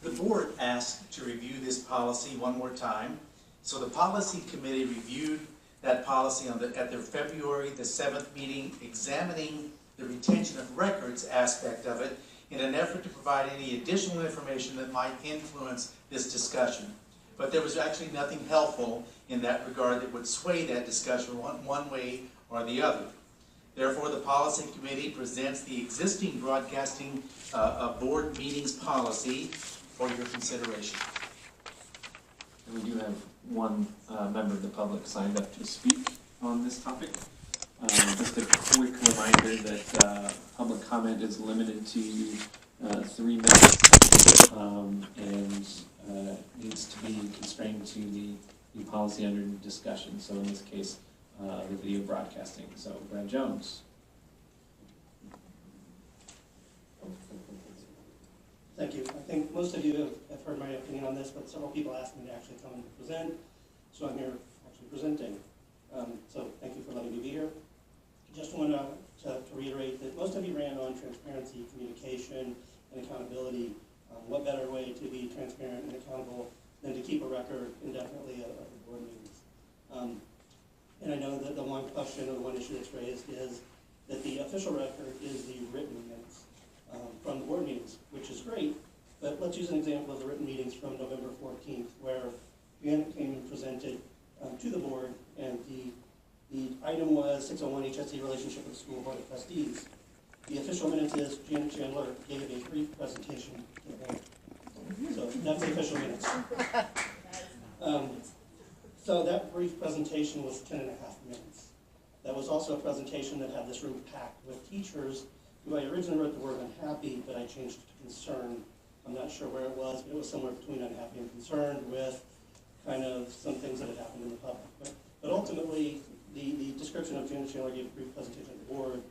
The board asked to review this policy one more time. So the policy committee reviewed that policy at their February the 7th meeting, examining the retention of records aspect of it in an effort to provide any additional information that might influence this discussion. But there was actually nothing helpful in that regard that would sway that discussion one way or the other. Therefore, the policy committee presents the existing broadcasting board meetings policy for your consideration. And we do have one member of the public signed up to speak on this topic. Just a quick reminder that public comment is limited to 3 minutes and needs to be constrained to the policy under discussion. So in this case, the video broadcasting. So Brad Jones. Thank you. I think most of you have heard my opinion on this, but several people asked me to actually come and present, so I'm here actually presenting. So thank you for letting me be here. Just want to reiterate that most of you ran on transparency, communication, and accountability. What better way to be transparent and accountable than to keep a record indefinitely of the board meetings? And I know that the one question or the one issue that's raised is that the official record is the written minutes from the board meetings, which is great, but let's use an example of the written meetings from November 14th, where Janet came and presented to the board, and the item was 601 HSE relationship with the school board of trustees. The official minutes is Janet Chandler gave a brief presentation to the board. So that's the official minutes. So that brief presentation was 10.5 minutes. That was also a presentation that had this room packed with teachers who I originally wrote the word unhappy, but I changed it to concerned. I'm not sure where it was, but it was somewhere between unhappy and concerned with kind of some things that had happened in the public. But ultimately, the description of Janet Chandler gave a brief presentation to the board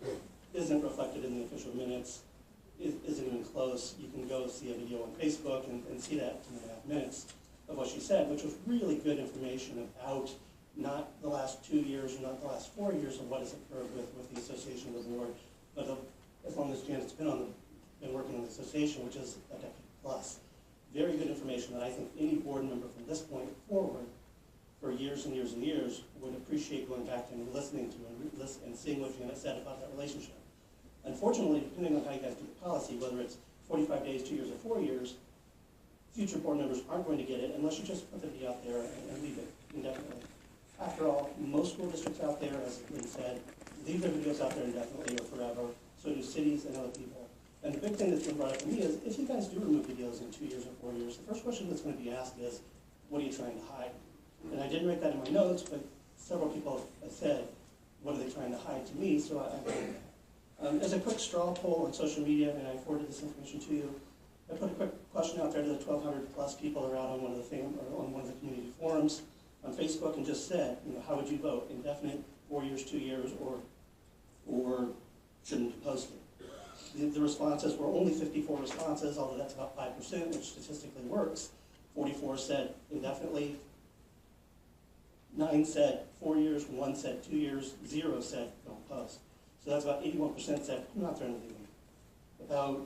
isn't reflected in the official minutes, isn't even close. You can go see a video on Facebook and see that 10.5 minutes of what she said, which was really good information about not the last 2 years or not the last 4 years of what has occurred with the association of the board, but as long as Janet's been working on the association, which is a decade plus. Very good information that I think any board member from this point forward for years and years and years would appreciate going back and listening to and seeing what Janet said about that relationship. Unfortunately, depending on how you guys do the policy, whether it's 45 days, 2 years, or 4 years, future board members aren't going to get it unless you just put the video out there and leave it indefinitely. After all, most school districts out there, as Lynn said, leave their videos out there indefinitely or forever. So do cities and other people. And the big thing that's been brought up to me is, if you guys do remove videos in 2 years or 4 years, the first question that's going to be asked is, what are you trying to hide? And I didn't write that in my notes, but several people have said, what are they trying to hide to me? So I wrote that. As a quick straw poll on social media, and I forwarded this information to you, I put a quick question out there to the 1,200 plus people that are out on one of the community forums on Facebook, and just said, how would you vote? Indefinite, 4 years, 2 years, or shouldn't you post it? The responses were only 54 responses, although that's about 5%, which statistically works. 44 said indefinitely, 9 said 4 years, 1 said 2 years, 0 said don't post. So that's about 81% said, I'm not throwing anything in. About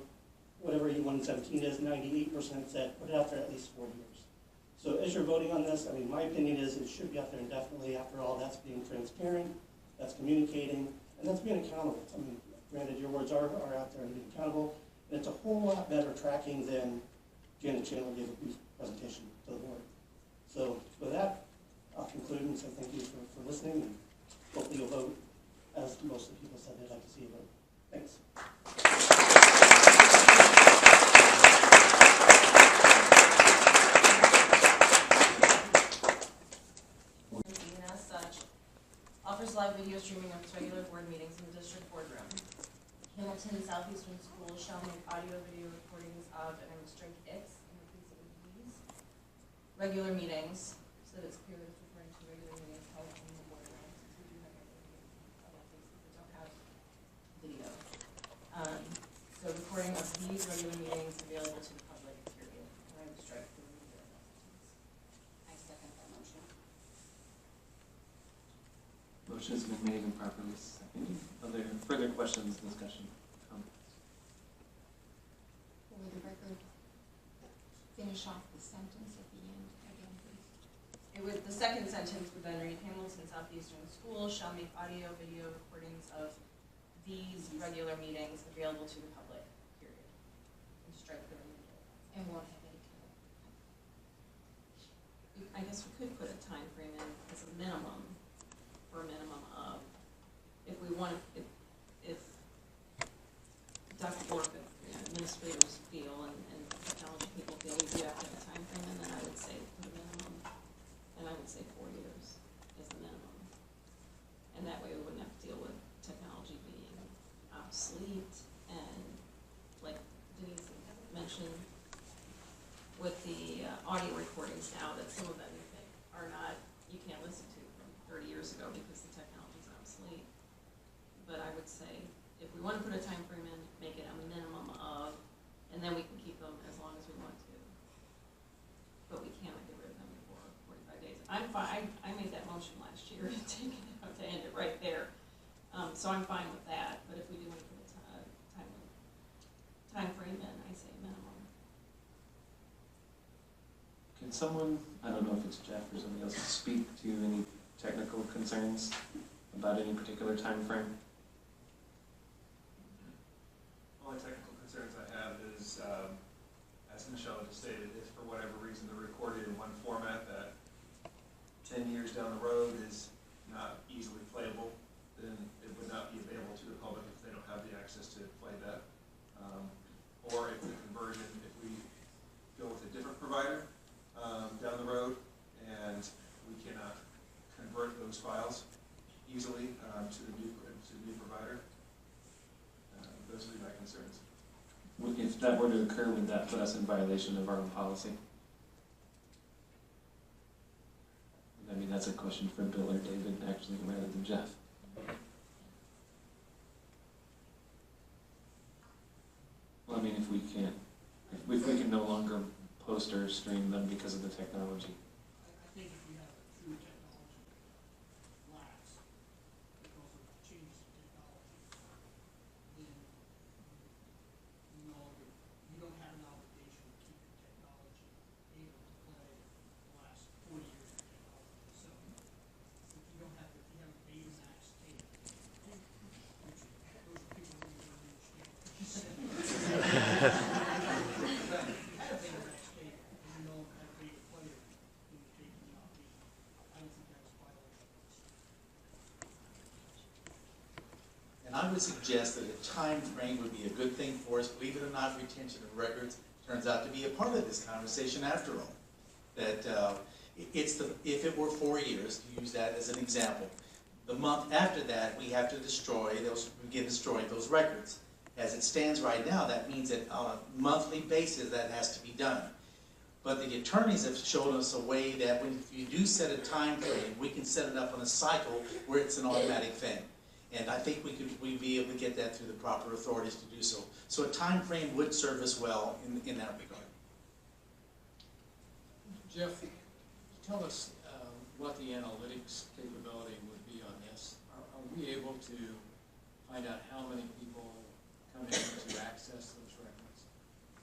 whatever 81 and 17 is, 98% said put it out there at least 4 years. So as you're voting on this, I mean, my opinion is it should be out there indefinitely. After all, that's being transparent, that's communicating, and that's being accountable. I mean, granted, your words are out there and being accountable, and it's a whole lot better tracking than Janet Chandler gave a brief presentation to the board. So with that, I'll conclude and say thank you for listening, and hopefully you'll vote as most of the people said they'd like to see you vote. Thanks. As such, offers live video streaming of its regular board meetings in the district boardroom. Hamilton Southeastern Schools shall make audio-video recordings of and restrict its, in the case of these, regular meetings, so that it's clear that it's referring to regular meetings held in the boardroom, since we do have regular meetings in other places that don't have video. So recording of these regular meetings available to the public, period. And I would strike the video announcements. I second that motion. Motion has been made and properly seconded. Are there further questions, discussion, comments? For the record, finish off the sentence at the end again, please? The second sentence would then read, Hamilton Southeastern School shall make audio, video recordings of these regular meetings available to the public, period. And strike the remainder. And won't have any kind of. I guess we could put a time frame in as a minimum, or a minimum of, if we want, if Dr. Orr, administrators feel and technology people feel we do have to have a time frame, and then I would say put a minimum, and I would say 4 years is the minimum. And that way we wouldn't have to deal with technology being obsolete, and like Denise mentioned, with the audio recordings now, that some of them you think are not, you can't listen to from 30 years ago because the technology's obsolete. But I would say, if we want to put a time frame in, make it a minimum of, and then we can keep them as long as we want to. But we cannot get rid of them before 45 days. I'm fine, I made that motion last year, to take it out, to end it right there. So I'm fine with that, but if we do want to put a time frame in, I say minimum. Can someone, I don't know if it's Jeff or somebody else, speak to any technical concerns about any particular time frame? Only technical concerns I have is, as Michelle just stated, if for whatever reason they're recorded in one format that 10 years down the road is not easily playable, then it would not be available to the public if they don't have the access to play that. Or if the conversion, if we go with a different provider down the road and we cannot convert those files easily to the new provider, those would be my concerns. If that were to occur, would that put us in violation of our own policy? I mean, that's a question for Bill or David, actually, rather than Jeff. Well, I mean, if we can't, if we can no longer post or stream them because of the technology. I think if we have a true technology lapse because of changes in technology, then you don't have an obligation to keep your technology able to play the last 40 years of technology. So if you don't have, if you have a Betamax tape, which those people really don't understand what you said. And I would suggest that a time frame would be a good thing for us. Believe it or not, retention of records turns out to be a part of this conversation after all. That if it were 4 years, to use that as an example, the month after that, we have to destroy those, begin destroying those records. As it stands right now, that means that on a monthly basis, that has to be done. But the attorneys have shown us a way that when if you do set a time frame, we can set it up on a cycle where it's an automatic thing. And I think we'd be able to get that through the proper authorities to do so. So a time frame would serve us well in that regard. Jeff, tell us what the analytics capability would be on this. Are we able to find out how many people come in to access those records?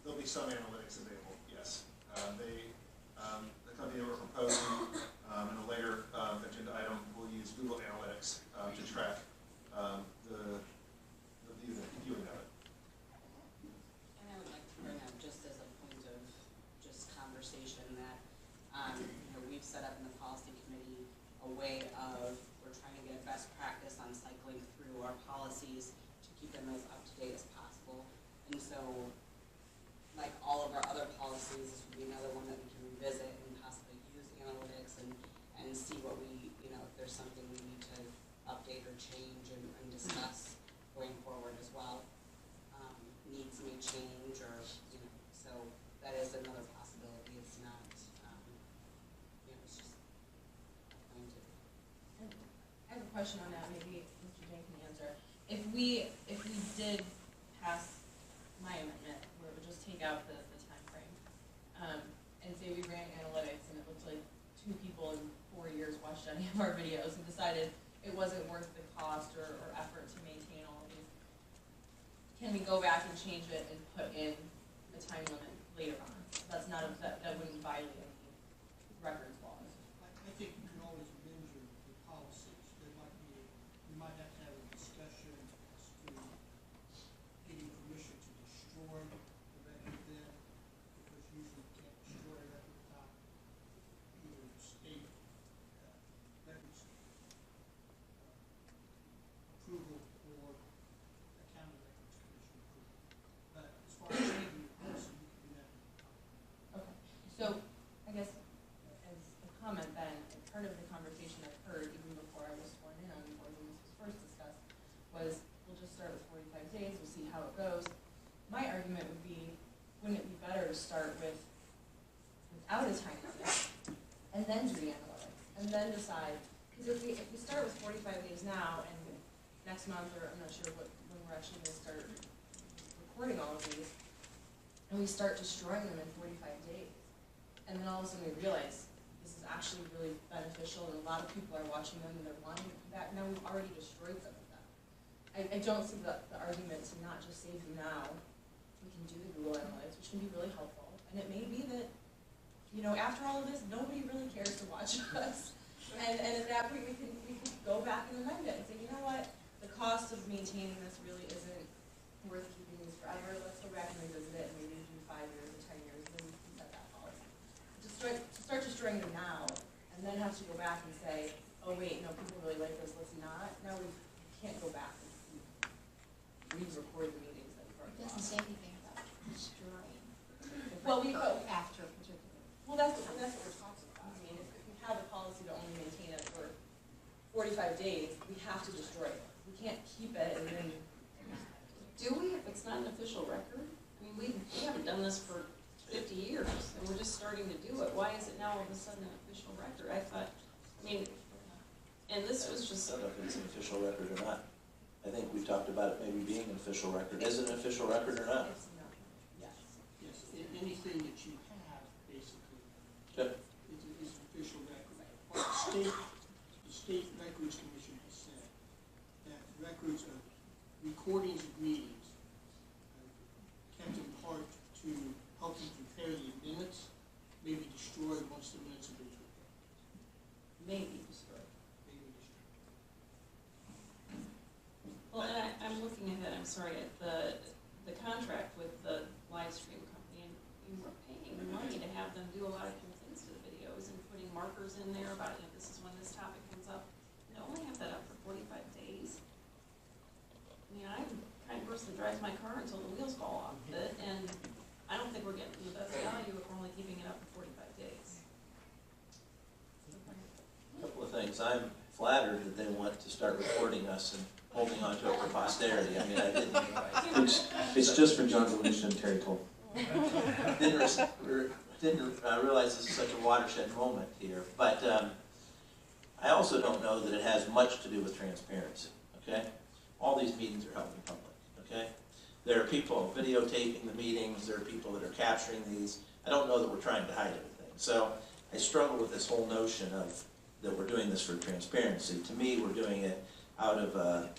There'll be some analytics available, yes. The company that we're proposing in a later agenda item will use Google Analytics to track the viewing of it. And I would like to bring up, just as a point of just conversation, that we've set up in the policy committee a way of, we're trying to get a best practice on cycling through our policies to keep them as up to date as possible. And so, like all of our other policies, this would be another one that we can revisit and possibly use analytics and see what we, if there's something we need to update or change and discuss going forward as well. Needs may change, or so that is another possibility. It's not, it's just a point of. I have a question on that, maybe Mr. Jane can answer. If we did pass my amendment, where it would just take out the time frame, and say we ran analytics and it looked like 2 people in 4 years watched any of our videos and decided it wasn't worth the cost or effort to maintain all of these, can we go back and change it and put in a time limit later on? That's not a, that without a time limit, and then do the analytics, and then decide, because if we start with 45 days now, and next month, or I'm not sure when we're actually gonna start recording all of these, and we start destroying them in 45 days, and then all of a sudden we realize this is actually really beneficial, and a lot of people are watching them and they're wanting to come back, now we've already destroyed some of them. I don't see the argument to not just save them now. We can do the Google Analytics, which can be really helpful, and it may be that, you know, after all of this, nobody really cares to watch us. And at that point, we can go back and amend it and say, you know what, the cost of maintaining this really isn't worth keeping these forever. Let's go back and revisit it, and maybe do 5 years or 10 years, and then we can set that policy. To start destroying them now, and then have to go back and say, oh wait, no, people really like this, let's not. Now we can't go back and re-record the meetings that we've already It doesn't lost. say anything about destroying. Well, After a particular. well, that's what we're talking about. I mean, if we have a policy to only maintain it for 45 days, we have to destroy it. We can't keep it and then. Do we, if it's not an official record? I mean, we haven't done this for 50 years, and we're just starting to do it. Why is it now all of a sudden an official record? I thought, I mean, and this was just, I don't know if it's an official record or not. I think we talked about it maybe being an official record. Is it an official record or not? It's not. Yes. Yes, anything that you have, basically, Okay. is an official record. What the State Records Commission has said that records of recordings of meetings kept in part to help you prepare the minutes, may be destroyed once the minutes have been prepared. maybe destroyed. May be destroyed. Well, and I'm looking ahead, I'm sorry, at the contract with the live stream company, and we were paying money to have them do a lot of cool things to the videos and putting markers in there about, you know, this is when this topic comes up. And to only have that up for 45 days. I mean, I'm the kind of person that drives my car until the wheels fall off of it, and I don't think we're getting the best value if we're only keeping it up for 45 days. A couple of things. I'm flattered that they want to start recording us and holding on to it for posterity. I mean, I It's just for John Belushi and Terry Cole. didn't realize this is such a watershed moment here. But I also don't know that it has much to do with transparency, okay? All these meetings are held in public, okay? There are people videotaping the meetings, there are people that are capturing these. I don't know that we're trying to hide anything. So I struggle with this whole notion of that we're doing this for transparency. To me, we're doing it out of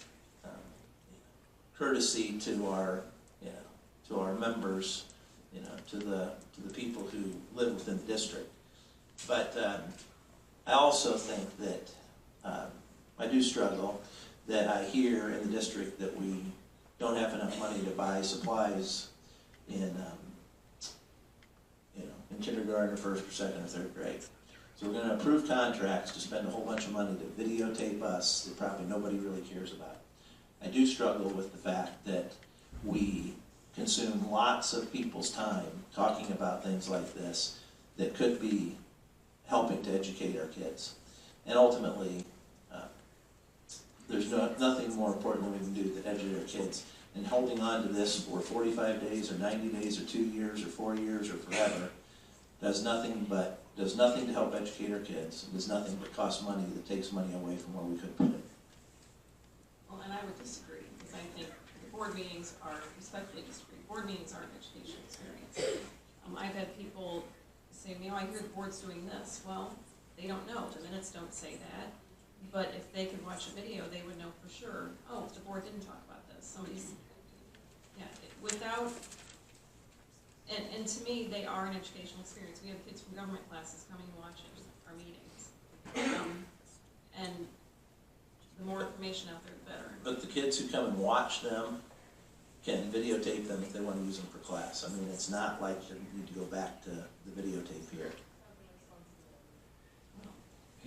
courtesy to our, to our members, to the people who live within the district. But I also think that I do struggle that I hear in the district that we don't have enough money to buy supplies in kindergarten or first or second or third grade. So we're going to approve contracts to spend a whole bunch of money to videotape us that probably nobody really cares about. I do struggle with the fact that we consume lots of people's time talking about things like this that could be helping to educate our kids. And ultimately, there's nothing more important than we can do than educate our kids. And holding on to this for 45 days or 90 days or 2 years or 4 years or forever does nothing to help educate our kids. It does nothing but cost money that takes money away from where we could put it. Well, and I would disagree, because I think board meetings are, respectfully disagree, board meetings are an educational experience. I've had people say, I hear the board's doing this. Well, they don't know, the minutes don't say that. But if they could watch a video, they would know for sure, oh, the board didn't talk about this. Somebody's, without, and to me, they are an educational experience. We have kids from government classes coming and watching our meetings. And the more information out there, the better. But the kids who come and watch them can videotape them if they want to use them for class. I mean, it's not like you need to go back to the videotape here.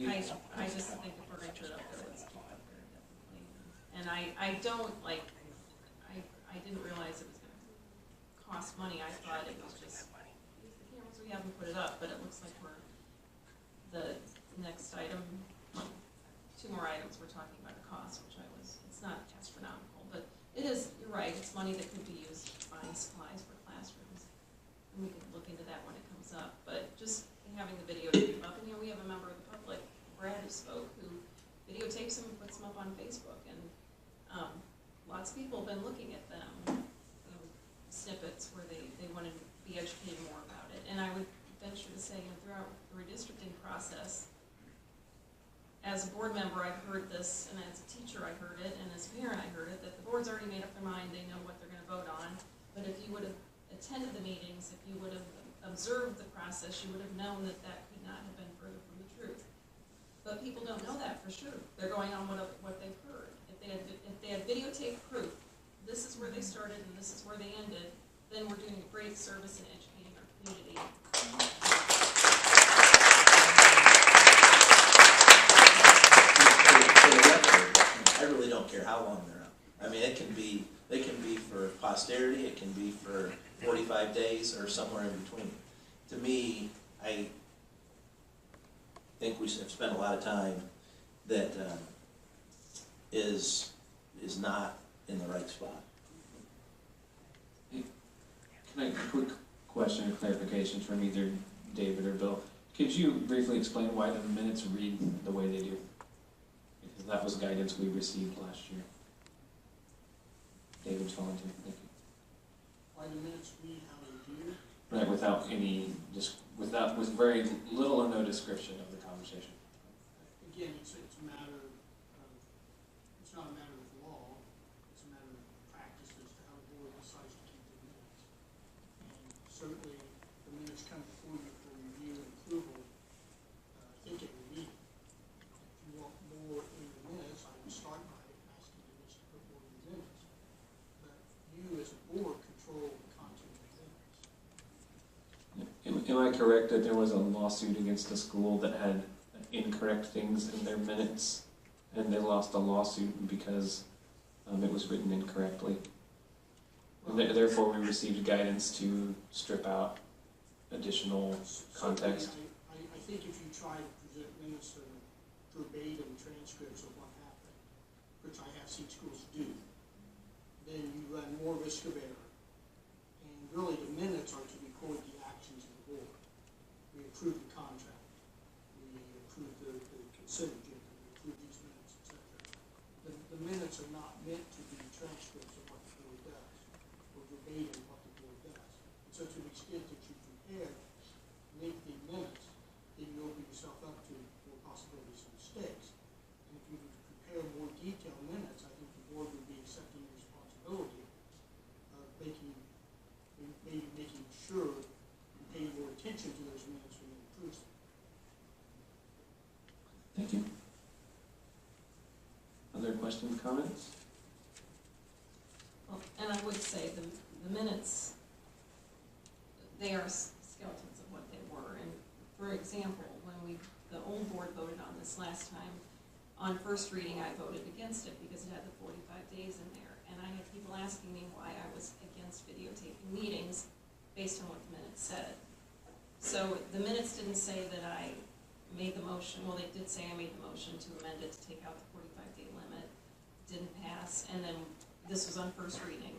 I just think if we're going to put it up there, let's keep it up there, definitely. And I don't, I didn't realize it was going to cost money. I thought it was just, use the cameras we have and put it up, but it looks like the next item, 2 more items, we're talking about a cost, which it's not astronomical, but it is, you're right, it's money that could be used buying supplies for classrooms. And we could look into that when it comes up, but just on Facebook, and lots of people have been looking at them, snippets where they want to be educated more about it. And I would venture to say, throughout the redistricting process, as a board member, I've heard this, and as a teacher, I heard it, and as a parent, I heard it, that the board's already made up their mind, they know what they're going to vote on. But if you would have attended the meetings, if you would have observed the process, you would have known that that could not have been further from the truth. But people don't know that for sure. They're going on what they've heard. If they had videotape proof, this is where they started and this is where they ended, then we're doing a great service in educating our community. For the record, I really don't care how long they're up. I mean, they can be for posterity, it can be for 45 days or somewhere in between. To me, I think we have spent a lot of time that is not in the right spot. Can I, a quick question or clarification from either David or Bill? Could you briefly explain why the minutes read the way they do? Because that was guidance we received last year. David's volunteer, thank you. Why the minutes read how they do? Right, without any, with very little or no description of the conversation. Again, it's a matter of, it's not a matter of law, it's a matter of practice as to how the board decides to keep the minutes. And certainly, the minutes come before you for review and approval, I think it will be. If you want more in the minutes, I would start by asking the minutes to put more in the minutes. But you as a board control the content of the minutes. Am I correct that there was a lawsuit against a school that had incorrect things in their minutes, and they lost a lawsuit because it was written incorrectly? And therefore, we received guidance to strip out additional context. I think if you try to present minutes that are verbatim transcripts of what happened, which I have seen schools do, then you run more risk of error. And really, the minutes are to record the actions of the board. We approve the contract, we approve the consent agenda, we approve these minutes, etc. The minutes are not meant to be transcripts of what the board does, or verbatim what the board does. And so to the extent that you prepare lengthy minutes, then you open yourself up to more possibilities of mistakes. And if you were to prepare more detailed minutes, I think the board would be accepting the responsibility of maybe making sure you pay more attention to those minutes when you approve them. Thank you. Other questions, comments? Well, and I would say the minutes, they are skeletons of what they were. And for example, when the old board voted on this last time, on first reading I voted against it because it had the 45 days in there. And I had people asking me why I was against videotaping meetings based on what the minutes said. So the minutes didn't say that I made the motion, well, they did say I made the motion to amend it to take out the 45-day limit. Didn't pass, and then this was on first reading.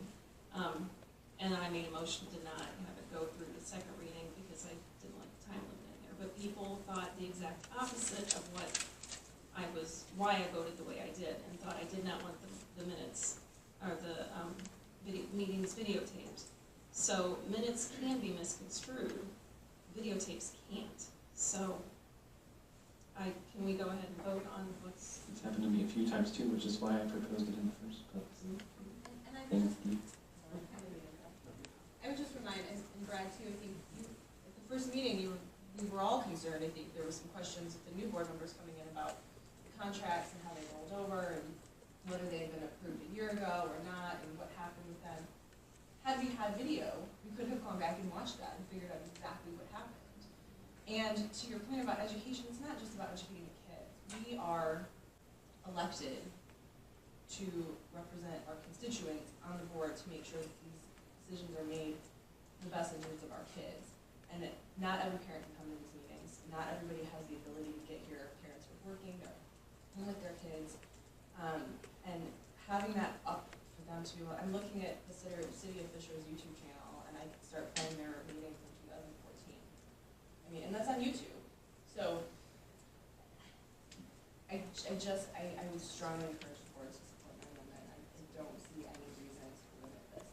And then I made a motion to not have it go through the second reading because I didn't like the time limit in there. But people thought the exact opposite of why I voted the way I did, and thought I did not want the minutes, or the meetings videotaped. So minutes can be misconstrued, videotapes can't. So can we go ahead and vote on what's... It's happened to me a few times too, which is why I proposed it in the first place. And I Thank would you. just remind, and Brad too, I think at the first meeting, we were all concerned. I think there were some questions with the new board members coming in about the contracts and how they rolled over and whether they had been approved a year ago or not and what happened with them. Had we had video, we could have gone back and watched that and figured out exactly what happened. And to your point about education, it's not just about educating the kids. We are elected to represent our constituents on the board to make sure that these decisions are made in the best interests of our kids. And that not every parent can come to these meetings. Not everybody has the ability to get here. Parents are working, they're home with their kids. And having that up for them to, I'm looking at the city of Fisher's YouTube channel, and I start playing their meetings in 2014. I mean, and that's on YouTube. So I I would strongly encourage the board to support my amendment. I don't see any reason to limit this at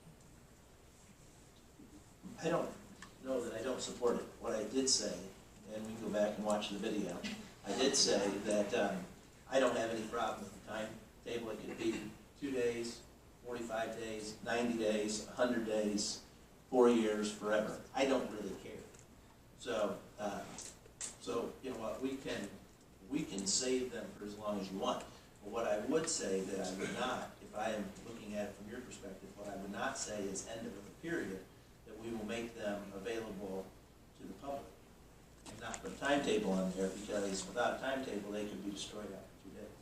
this time. I don't know that I don't support it. What I did say, and we can go back and watch the video, I did say that I don't have any problem with the timetable. It could be 2 days, 45 days, 90 days, 100 days, 4 years, forever. I don't really care. So, you know what, we can save them for as long as you want. But what I would say that I would not, if I am looking at it from your perspective, what I would not say is end of a period, that we will make them available to the public. And not put a timetable on there, because without a timetable, they could be destroyed after 2 days.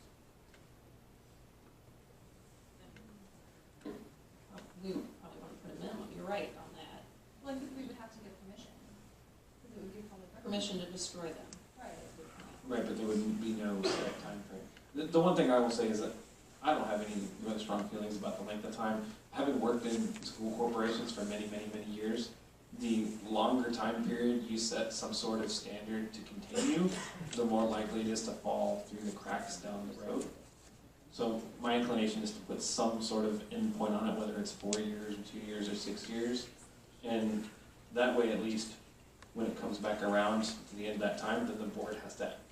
We would probably want to put a minimum, you're right on that. Well, I think we would have to get permission, because it would be public record. Permission to destroy them. Right. Right, but there would be no set time frame. The one thing I will say is that I don't have any really strong feelings about the length of time. Having worked in school corporations for many, many, many years, the longer time period you set some sort of standard to continue, the more likely it is to fall through the cracks down the road. So my inclination is to put some sort of endpoint on it, whether it's 4 years or 2 years or 6 years. And that way, at least, when it comes back around to the end of that time, then the board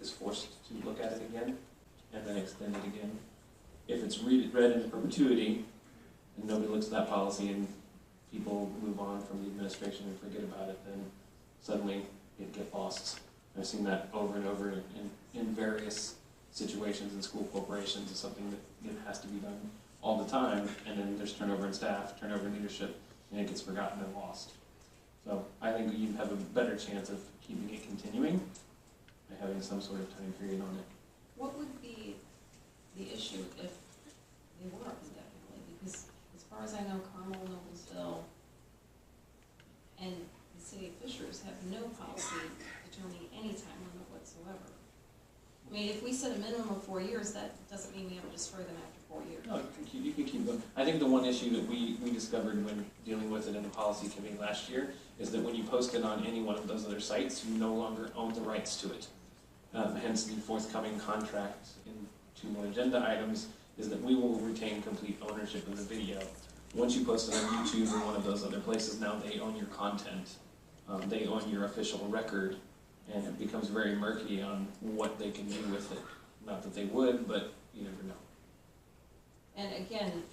is forced to look at it again and then extend it again. If it's read into perpetuity and nobody looks at that policy and people move on from the administration and forget about it, then suddenly it gets lost. I've seen that over and over in various situations in school corporations. It's something that has to be done all the time, and then there's turnover in staff, turnover in leadership, and it gets forgotten and lost. So I think you have a better chance of keeping it continuing by having some sort of time period on it. What would be the issue if they were up indefinitely? Because as far as I know, Carmel, Noblesville, and the city of Fishers have no policy determining any time limit whatsoever. I mean, if we set a minimum of 4 years, that doesn't mean we ever destroy them after 4 years. No, you can keep them. I think the one issue that we discovered when dealing with it in the policy committee last year is that when you post it on any one of those other sites, you no longer own the rights to it. Hence the forthcoming contract in 2 more agenda items is that we will retain complete ownership of the video. Once you post it on YouTube or one of those other places, now they own your content. They own your official record, and it becomes very murky on what they can do with it. Not that they would, but you never know. And again,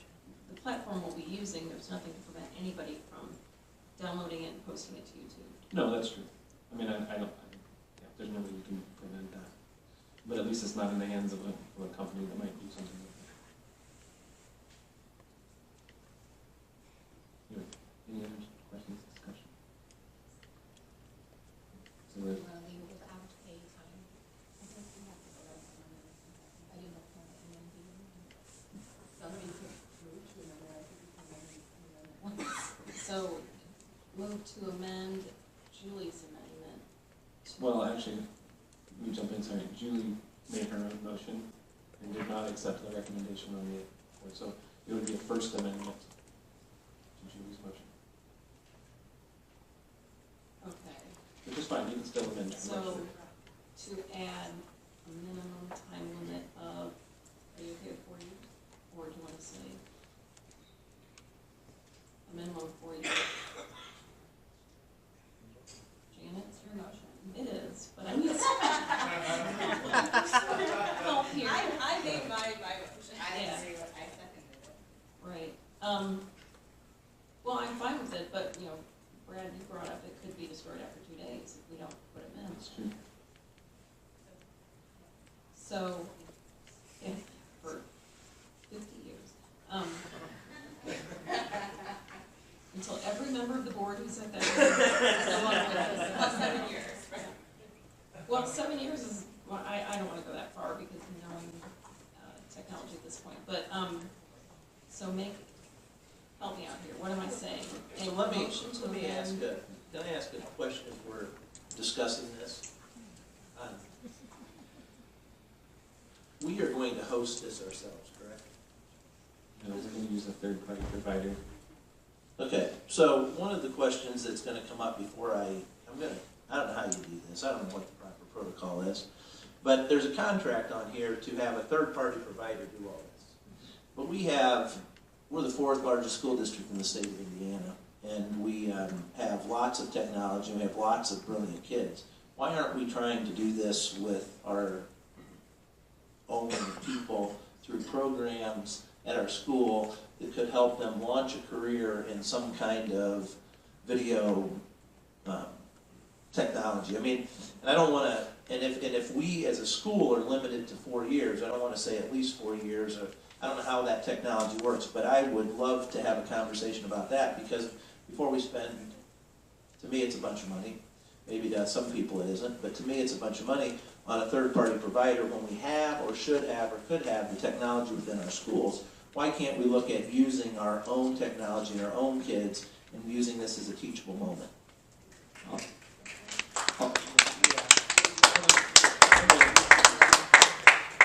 the platform we'll be using, there's nothing to prevent anybody from downloading it and posting it to YouTube. No, that's true. I mean, I don't, yeah, there's no way you can prevent that. But at least it's not in the hands of a company that might do something with it. Anyway, any other questions, discussion? So we're, So, move to amend Julie's amendment. well, actually, let me jump in, sorry. Julie made her own motion and did not accept the recommendation on the board. So it would be a first amendment to Julie's motion. Okay, Which is fine, you can still amend your so motion. to add a minimum time limit of, are you okay with 4 years? Or do you want to say a minimum of 4 years? Janet, it's your motion. It is, but I need help here. I made my motion. I Yeah. agree with, I seconded it. Right. Well, I'm fine with it, but, you know, Brad, you brought up it could be destroyed after 2 days if we don't put a minimum. That's true. So, if, for 50 years, until every member of the board who said that. Well, 7 years. Well, 7 years is, well, I don't wanna go that far because knowing, technology at this point, but, so help me out here, what am I saying? So A let me motion to ask amend- can I ask a question if we're discussing this? We are going to host this ourselves, correct? No, we're going to use a third-party provider. Okay, so one of the questions that's gonna come up before I don't know how you do this, I don't know what the proper protocol is, But there's a contract on here to have a third-party provider do all this. But we're the fourth largest school district in the state of Indiana, and we have lots of technology, and we have lots of brilliant kids. Why aren't we trying to do this with our own people through programs at our school that could help them launch a career in some kind of video technology? I mean, and I don't want to, and if we as a school are limited to 4 years, I don't want to say at least 4 years, or I don't know how that technology works, but I would love to have a conversation about that, because before we spend, to me it's a bunch of money, maybe to some people it isn't, but to me it's a bunch of money on a third-party provider when we have or should have or could have the technology within our schools. Why can't we look at using our own technology and our own kids and using this as a teachable moment?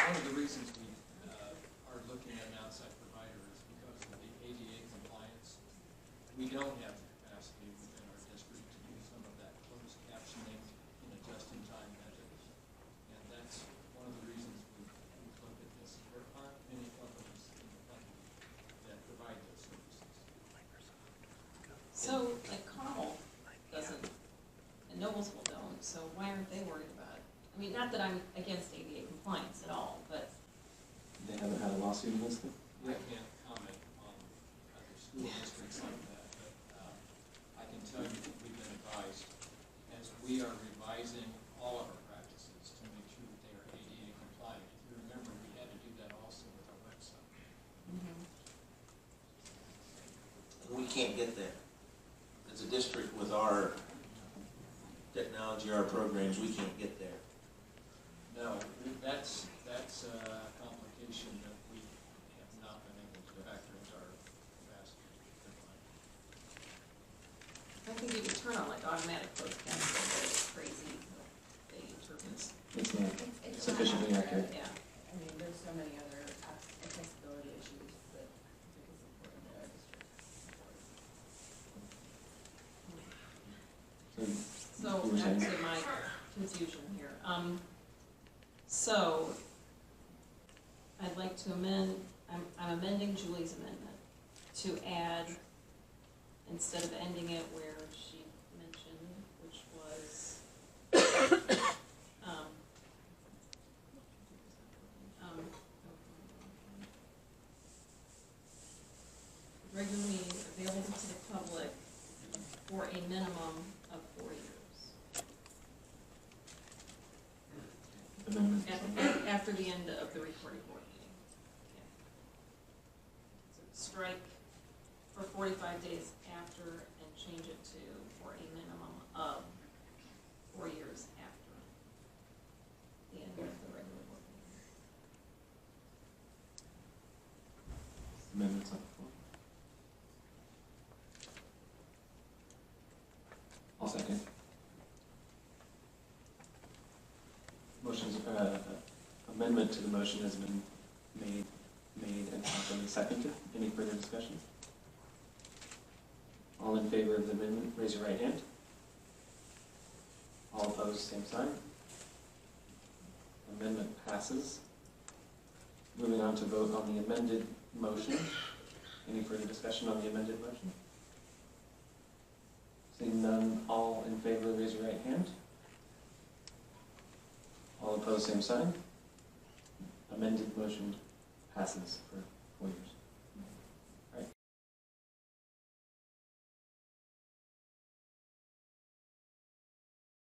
One of the reasons we are looking at an outside provider is because of the ADA compliance. We don't have the capacity within our district to do some of that closed captioning in a just-in-time method. And that's one of the reasons we look at this. There aren't many companies in the country that provide those services. So, like Carmel doesn't, and Noblesville don't, so why aren't they worried about it? I mean, not that I'm against ADA compliance at all, but They haven't had a lawsuit against them? I can't comment on other school districts like that, but I can tell you that we've been advised, as we are revising all of our practices to make sure that they are ADA compliant. If you remember, we had to do that also with our website. We can't get there. As a district with our technology, our programs, we can't get there. No, that's a complication that we have not been able to factor into our capacity. I think you could turn on like automatic closed captioning, but it's crazy. They interpret. It's not It's sufficiently not accurate. Yeah. I mean, there's so many other accessibility issues that I think is important that our district supports. So, So you were back saying? to my confusion here. So I'd like to amend, I'm amending Julie's amendment to add, instead of ending it where she mentioned, which was, regular meetings available to the public for a minimum of 4 years. Amendment. After the end of the recorded board meeting. So strike for 45 days after and change it to for a minimum of 4 years after the end of the regular board meeting. Amendments on the floor. I'll second. Motion's, amendment to the motion has been made and properly seconded. Any further discussion? All in favor of the amendment, raise your right hand. All opposed, same sign. Amendment passes. Moving on to vote on the amended motion. Any further discussion on the amended motion? Seeing none, all in favor, raise your right hand. All opposed, same sign. Amended motion passes for 4 years.